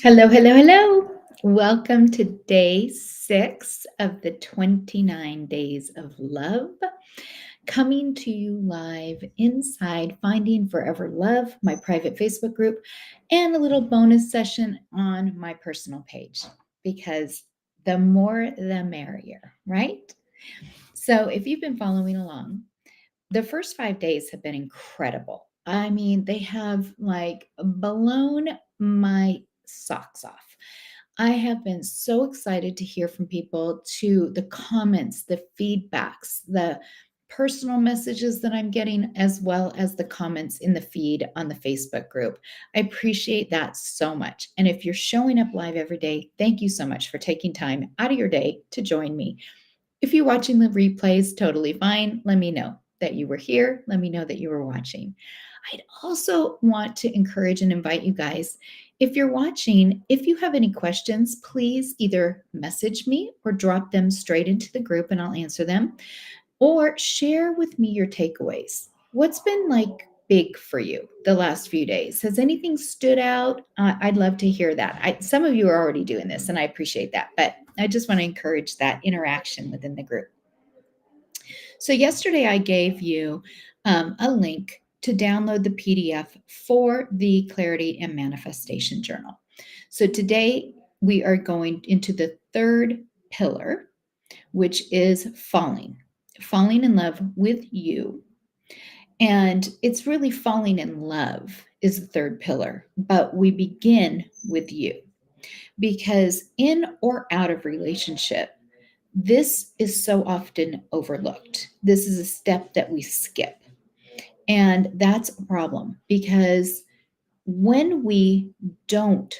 Hello, hello, hello. Welcome to day 6 of the 29 Days of Love, coming to you live inside Finding Forever Love, my private Facebook group, and a little bonus session on my personal page because the more the merrier, right? So, if you've been following along, the first 5 days have been incredible. I mean, they have like blown my socks off. I have been so excited to hear from people, to the comments, the feedbacks, the personal messages that I'm getting, as well as the comments in the feed on the Facebook group. I appreciate that so much. And if you're showing up live every day, thank you so much for taking time out of your day to join me. If you're watching the replays, totally fine. Let me know that you were here. Let me know that you were watching. I'd also want to encourage and invite you guys, if you're watching, if you have any questions, please either message me or drop them straight into the group and I'll answer them, or share with me your takeaways. What's been like big for you the last few days? Has anything stood out? I'd love to hear that. Some of you are already doing this, and I appreciate that, but I just want to encourage that interaction within the group. So, yesterday I gave you a link to download the PDF for the Clarity and Manifestation Journal. So, today we are going into the third pillar, which is falling in love with you. And it's really falling in love is the third pillar, but we begin with you because in or out of relationship, this is so often overlooked. This is a step that we skip. And that's a problem because when we don't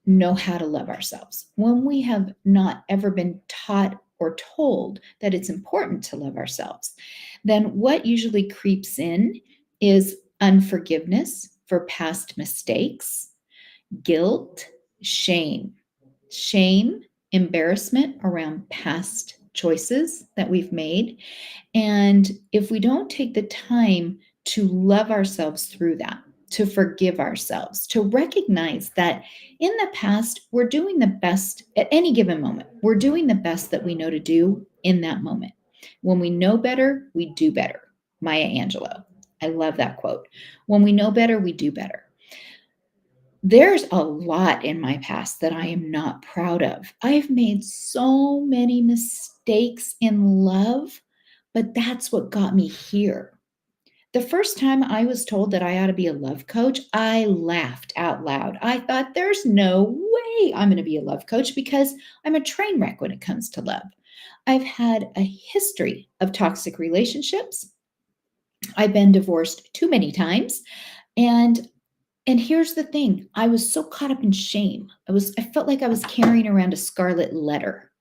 know how to love ourselves, when we have not ever been taught or told that it's important to love ourselves, then what usually creeps in is unforgiveness for past mistakes, guilt, shame, shame, embarrassment around past choices that we've made. And if we don't take the time to love ourselves through that, to forgive ourselves, to recognize that in the past, we're doing the best at any given moment. We're doing the best that we know to do in that moment. When we know better, we do better. Maya Angelou. I love that quote. When we know better, we do better. There's a lot in my past that I am not proud of. I've made so many mistakes in love, but that's what got me here. The first time I was told that I ought to be a love coach, I laughed out loud. I thought, there's no way I'm going to be a love coach because I'm a train wreck when it comes to love. I've had a history of toxic relationships. I've been divorced too many times. And here's the thing, I was so caught up in shame. I felt like I was carrying around a scarlet letter.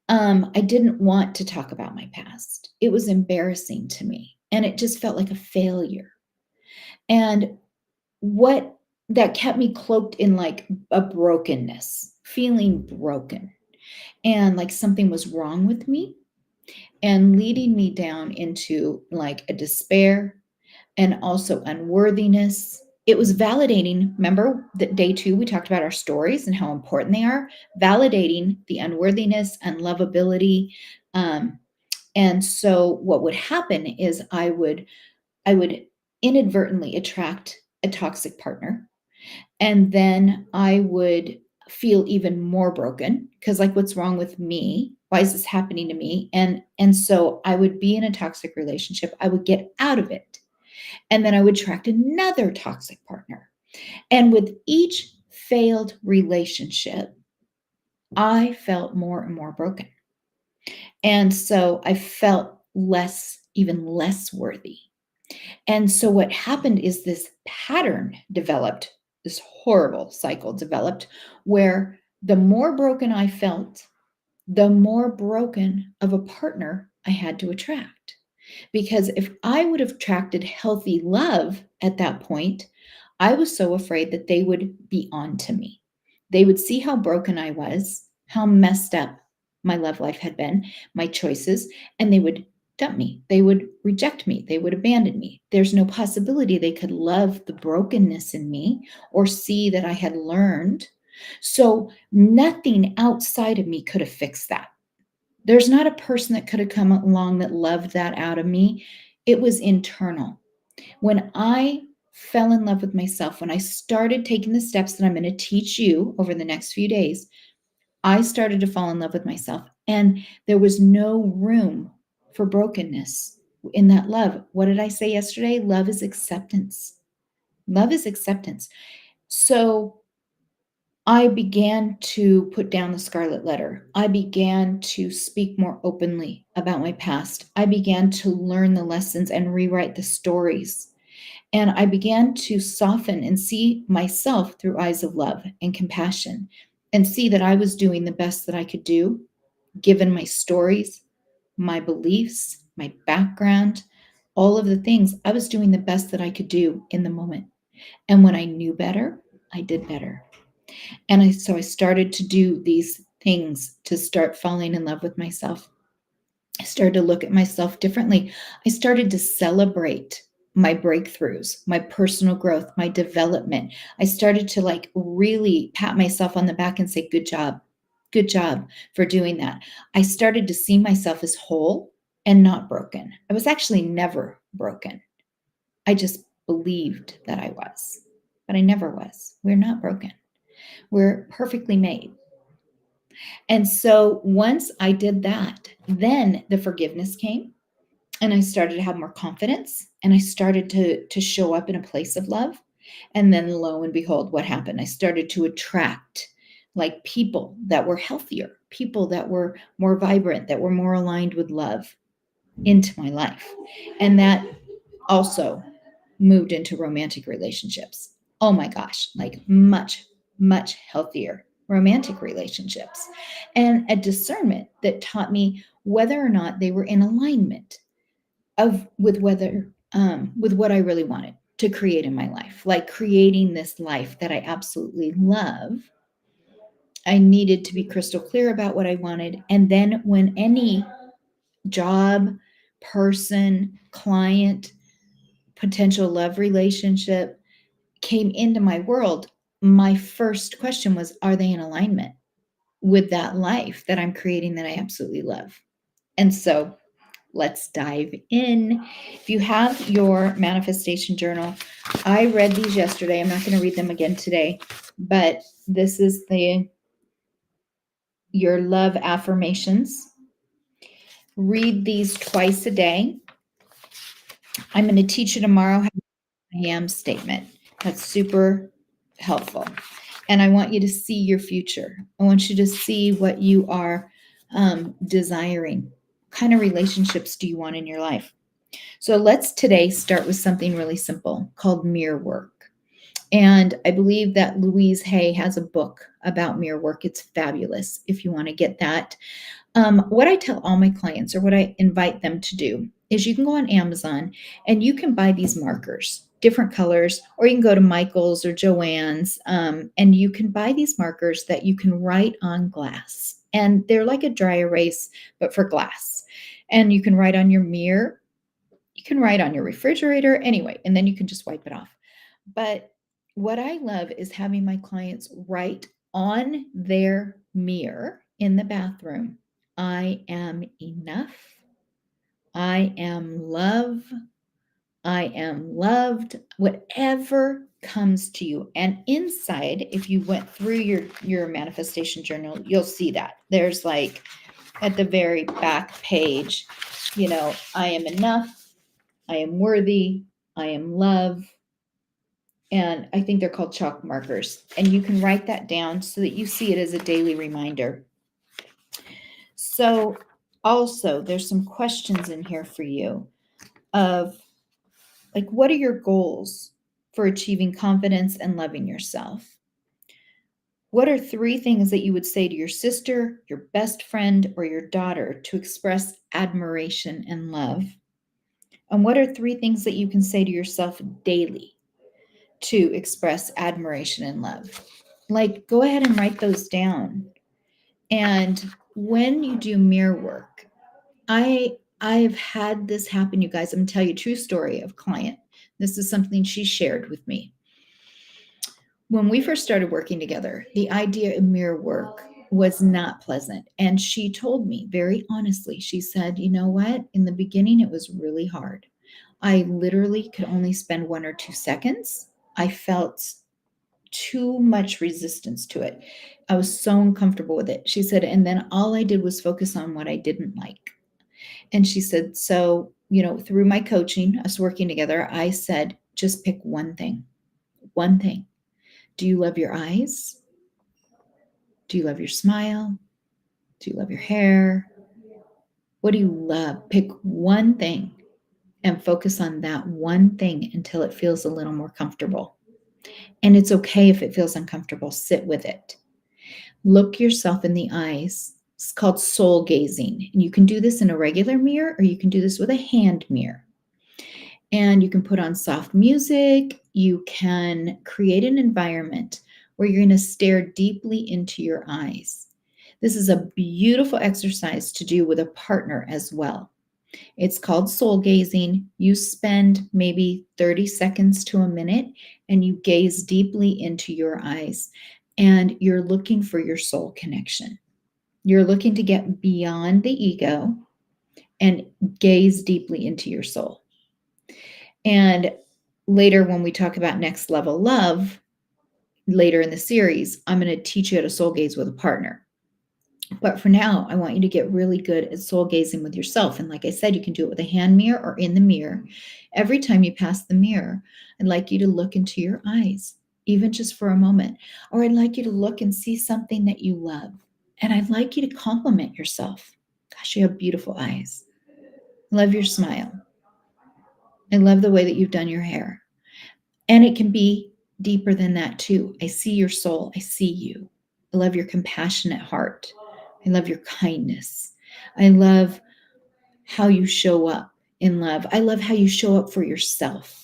I didn't want to talk about my past. It was embarrassing to me, and it just felt like a failure. And what that kept me cloaked in like a brokenness, feeling broken, and like something was wrong with me, and leading me down into like a despair and also unworthiness. It was validating. Remember that day 2, we talked about our stories and how important they are, validating the unworthiness, unlovability. Um, and so what would happen is I would inadvertently attract a toxic partner, and then I would feel even more broken because like, what's wrong with me? Why is this happening to me? And so I would be in a toxic relationship. I would get out of it, and then I would attract another toxic partner. And with each failed relationship, I felt more and more broken. And so I felt less, even less worthy. And so what happened is this pattern developed, this horrible cycle developed, where the more broken I felt, the more broken of a partner I had to attract. Because if I would have attracted healthy love at that point, I was so afraid that they would be on to me. They would see how broken I was, how messed up my love life had been, my choices, and they would dump me. They would reject me. They would abandon me. There's no possibility they could love the brokenness in me or see that I had learned. So nothing outside of me could have fixed that. There's not a person that could have come along that loved that out of me. It was internal. When I fell in love with myself, when I started taking the steps that I'm going to teach you over the next few days, I started to fall in love with myself. And there was no room for brokenness in that love. What did I say yesterday? Love is acceptance. Love is acceptance. So I began to put down the scarlet letter. I began to speak more openly about my past. I began to learn the lessons and rewrite the stories. And I began to soften and see myself through eyes of love and compassion and see that I was doing the best that I could do, given my stories, my beliefs, my background, all of the things. I was doing the best that I could do in the moment. And when I knew better, I did better. And so I started to do these things to start falling in love with myself. I started to look at myself differently. I started to celebrate my breakthroughs, my personal growth, my development. I started to like really pat myself on the back and say, good job. Good job for doing that. I started to see myself as whole and not broken. I was actually never broken. I just believed that I was, but I never was. We're not broken. We're perfectly made. And so once I did that, then the forgiveness came and I started to have more confidence and I started to show up in a place of love. And then lo and behold, what happened? I started to attract like people that were healthier, people that were more vibrant, that were more aligned with love into my life. And that also moved into romantic relationships. Oh my gosh, like much, much healthier romantic relationships. And a discernment that taught me whether or not they were in alignment of with whether with what I really wanted to create in my life, like creating this life that I absolutely love. I needed to be crystal clear about what I wanted. And then when any job, person, client, potential love relationship came into my world, my first question was, are they in alignment with that life that I'm creating that I absolutely love? And so let's dive in. If you have your manifestation journal, I read these yesterday. I'm not going to read them again today, but this is your love affirmations. Read these twice a day. I'm going to teach you tomorrow how to I am statement. That's super helpful. And I want you to see your future. I want you to see what you are desiring. What kind of relationships do you want in your life? So let's today start with something really simple called mirror work. And I believe that Louise Hay has a book about mirror work. It's fabulous if you want to get that. What I tell all my clients or what I invite them to do is you can go on Amazon and you can buy these markers, different colors, or you can go to Michael's or Joann's and you can buy these markers that you can write on glass. And they're like a dry erase, but for glass. And you can write on your mirror, you can write on your refrigerator, anyway, and then you can just wipe it off. But what I love is having my clients write on their mirror in the bathroom, I am enough. I am love. I am loved. Whatever comes to you. And inside, if you went through your manifestation journal, you'll see that. There's like at the very back page, I am enough. I am worthy. I am love. And I think they're called chalk markers. And you can write that down so that you see it as a daily reminder. So also there's some questions in here for you of like, what are your goals for achieving confidence and loving yourself? What are 3 things that you would say to your sister, your best friend, or your daughter to express admiration and love? And what are 3 things that you can say to yourself daily to express admiration and love? Like, go ahead and write those down. And when you do mirror work, I I've had this happen, you guys. I'm going to tell you a true story of a client. This is something she shared with me. When we first started working together, the idea of mirror work was not pleasant. And she told me very honestly, she said, you know what? In the beginning, it was really hard. I literally could only spend 1 or 2 seconds. I felt too much resistance to it. I was so uncomfortable with it. She said, and then all I did was focus on what I didn't like. And she said, so, through my coaching, us working together, I said, just pick one thing. One thing. Do you love your eyes? Do you love your smile? Do you love your hair? What do you love? Pick one thing and focus on that one thing until it feels a little more comfortable. And it's okay if it feels uncomfortable. Sit with it. Look yourself in the eyes. It's called soul gazing. And you can do this in a regular mirror or you can do this with a hand mirror. And you can put on soft music. You can create an environment where you're going to stare deeply into your eyes. This is a beautiful exercise to do with a partner as well. It's called soul gazing. You spend maybe 30 seconds to a minute and you gaze deeply into your eyes and you're looking for your soul connection. You're looking to get beyond the ego and gaze deeply into your soul. And later, when we talk about next level love, later in the series, I'm going to teach you how to soul gaze with a partner. But for now, I want you to get really good at soul gazing with yourself. And like I said, you can do it with a hand mirror or in the mirror. Every time you pass the mirror, I'd like you to look into your eyes, even just for a moment. Or I'd like you to look and see something that you love. And I'd like you to compliment yourself. Gosh, you have beautiful eyes. Love your smile. I love the way that you've done your hair. And it can be deeper than that too. I see your soul. I see you. I love your compassionate heart. I love your kindness. I love how you show up in love. I love how you show up for yourself.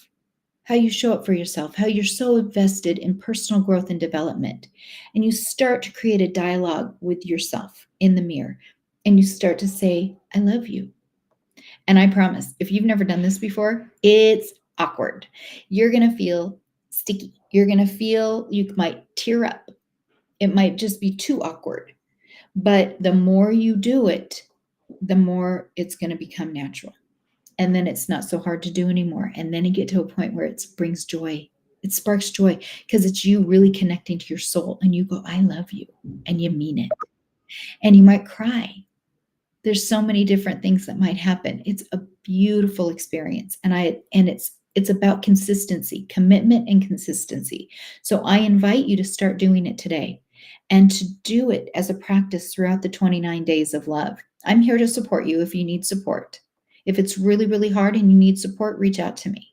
How you show up for yourself, how you're so invested in personal growth and development. And you start to create a dialogue with yourself in the mirror. And you start to say, I love you. And I promise, if you've never done this before, it's awkward. You're going to feel sticky. You're going to feel you might tear up. It might just be too awkward. But the more you do it, the more it's going to become natural. And then it's not so hard to do anymore. And then you get to a point where it brings joy. It sparks joy because it's you really connecting to your soul. And you go, I love you. And you mean it. And you might cry. There's so many different things that might happen. It's a beautiful experience. And it's about consistency, commitment and consistency. So I invite you to start doing it today and to do it as a practice throughout the 29 days of love. I'm here to support you if you need support. If it's really, really hard and you need support, reach out to me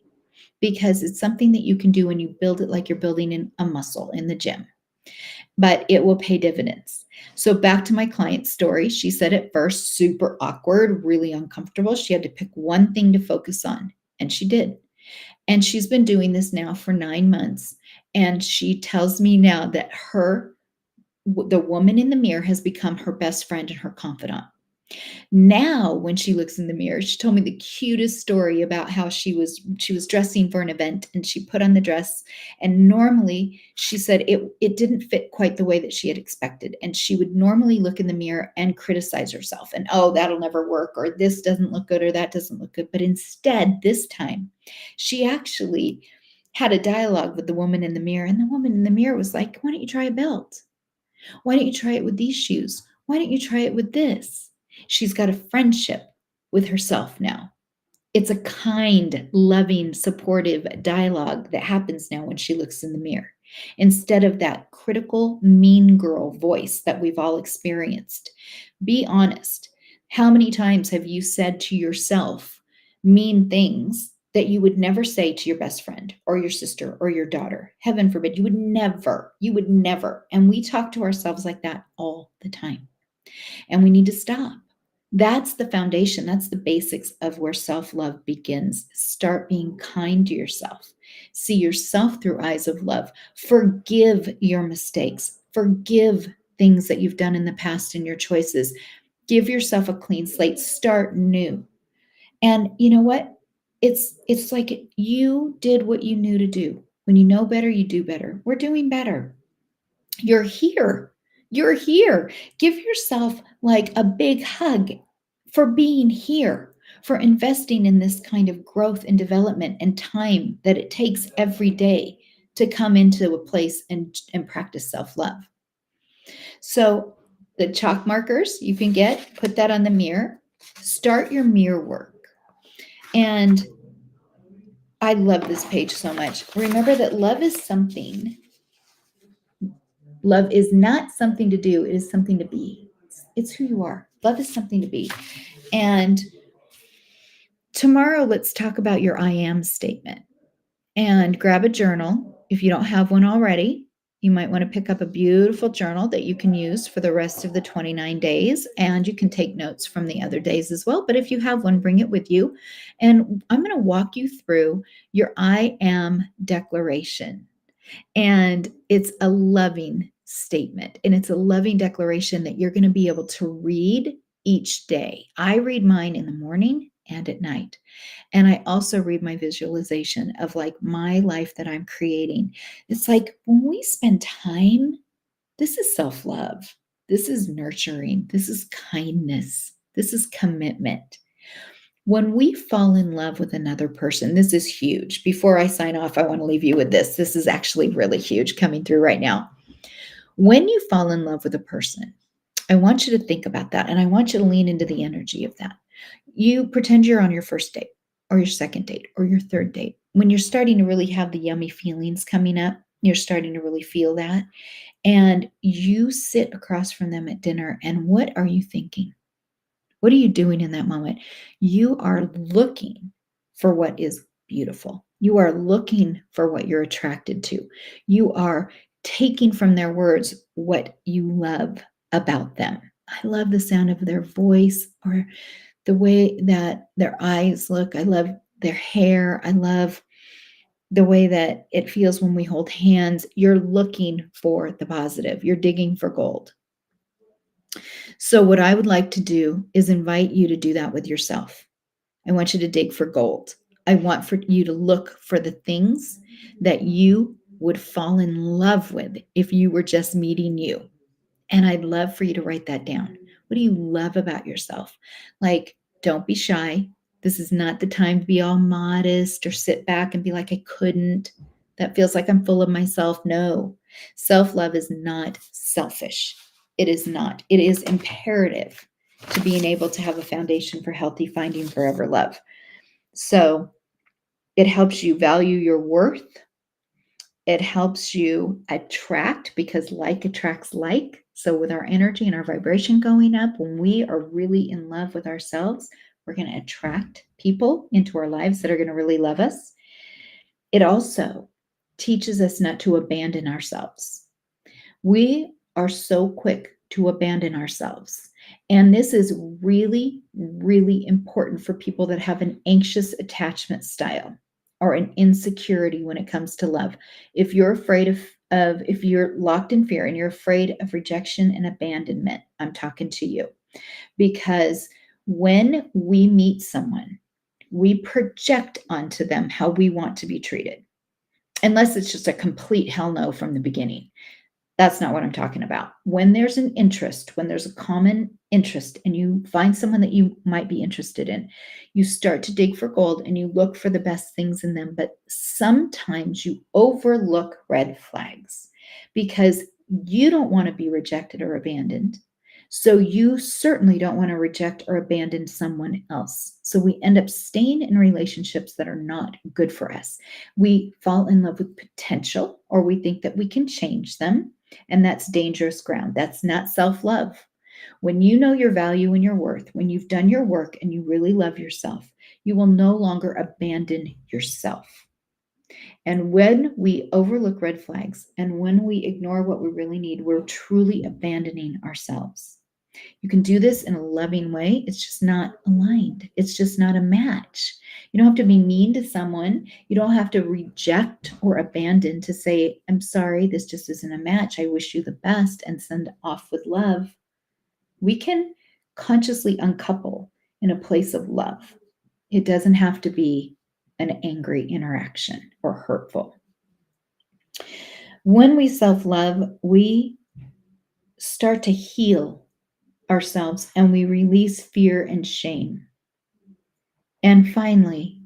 because it's something that you can do when you build it like you're building in a muscle in the gym. But it will pay dividends. So back to my client's story. She said at first, super awkward, really uncomfortable. She had to pick one thing to focus on, and she did. And she's been doing this now for 9 months. And she tells me now that the woman in the mirror has become her best friend and her confidant. Now, when she looks in the mirror, she told me the cutest story about how she was dressing for an event and she put on the dress. And normally, she said it didn't fit quite the way that she had expected. And she would normally look in the mirror and criticize herself and, oh, that'll never work, or this doesn't look good, or that doesn't look good. But instead, this time, she actually had a dialogue with the woman in the mirror. And the woman in the mirror was like, why don't you try a belt? Why don't you try it with these shoes? Why don't you try it with this? She's got a friendship with herself now. It's a kind, loving, supportive dialogue that happens now when she looks in the mirror instead of that critical, mean girl voice that we've all experienced. Be honest. How many times have you said to yourself mean things that you would never say to your best friend or your sister or your daughter? Heaven forbid, you would never. And we talk to ourselves like that all the time. And we need to stop. That's the foundation. That's the basics of where self-love begins. Start being kind to yourself. See yourself through eyes of love. Forgive your mistakes. Forgive things that you've done in the past and your choices. Give yourself a clean slate. Start new. And you know what? It's like you did what you knew to do. When you know better, you do better. We're doing better. You're here. You're here. Give yourself like a big hug for being here, for investing in this kind of growth and development and time that it takes every day to come into a place and practice self-love. So the chalk markers you can get, put that on the mirror, start your mirror work. And I love this page so much. Remember that love is not something to do, it is something to be. It's who you are. Love is something to be. And tomorrow, let's talk about your I am statement. And grab a journal. If you don't have one already, you might want to pick up a beautiful journal that you can use for the rest of the 29 days. And you can take notes from the other days as well. But if you have one, bring it with you. And I'm going to walk you through your I am declaration. And it's a loving statement, and it's a loving declaration that you're going to be able to read each day. I read mine in the morning and at night. And I also read my visualization of like my life that I'm creating. It's like when we spend time, this is self love. This is nurturing. This is kindness. This is commitment. When we fall in love with another person, this is huge. Before I sign off, I want to leave you with this. This is actually really huge coming through right now. When you fall in love with a person, I want you to think about that, and I want you to lean into the energy of that. You pretend you're on your first date or your second date or your third date. When you're starting to really have the yummy feelings coming up, you're starting to really feel that. And you sit across from them at dinner, and what are you thinking? What are you doing in that moment? You are looking for what is beautiful. You are looking for what you're attracted to. You are taking from their words what you love about them. I love the sound of their voice or the way that their eyes look. I love their hair. I love the way that it feels when we hold hands. You're looking for the positive, you're digging for gold. So, what I would like to do is invite you to do that with yourself. I want you to dig for gold. I want for you to look for the things that you would fall in love with if you were just meeting you. And I'd love for you to write that down. What do you love about yourself? Like, don't be shy. This is not the time to be all modest or sit back and be like, I couldn't. That feels like I'm full of myself. No, self love is not selfish. It is not. It is imperative to being able to have a foundation for healthy finding forever love. So it helps you value your worth. It helps you attract because like attracts like. So, with our energy and our vibration going up, when we are really in love with ourselves, we're going to attract people into our lives that are going to really love us. It also teaches us not to abandon ourselves. We are so quick to abandon ourselves. And this is really, really important for people that have an anxious attachment style or an insecurity when it comes to love. If you're afraid of if you're locked in fear and you're afraid of rejection and abandonment, I'm talking to you. Because when we meet someone, we project onto them how we want to be treated, unless it's just a complete hell no from the beginning. That's not what I'm talking about. When there's an interest, when there's a common interest and you find someone that you might be interested in, you start to dig for gold and you look for the best things in them. But sometimes you overlook red flags because you don't want to be rejected or abandoned. So you certainly don't want to reject or abandon someone else. So we end up staying in relationships that are not good for us. We fall in love with potential, or we think that we can change them. And that's dangerous ground. That's not self love. When you know your value and your worth, when you've done your work and you really love yourself, you will no longer abandon yourself. And when we overlook red flags and when we ignore what we really need, we're truly abandoning ourselves. You can do this in a loving way. It's just not aligned. It's just not a match. You don't have to be mean to someone. You don't have to reject or abandon to say, I'm sorry, this just isn't a match. I wish you the best and send off with love. We can consciously uncouple in a place of love. It doesn't have to be an angry interaction or hurtful. When we self-love, we start to heal ourselves and we release fear and shame. And finally,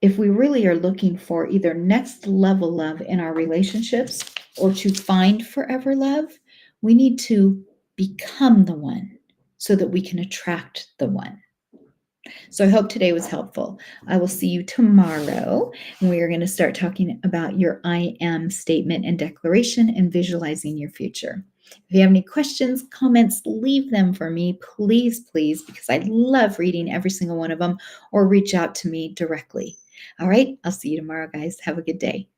if we really are looking for either next level love in our relationships or to find forever love, we need to become the one so that we can attract the one. So I hope today was helpful. I will see you tomorrow, and we are going to start talking about your I am statement and declaration and visualizing your future. If you have any questions, comments, leave them for me, please, please, because I love reading every single one of them, or reach out to me directly. All right, I'll see you tomorrow, guys. Have a good day.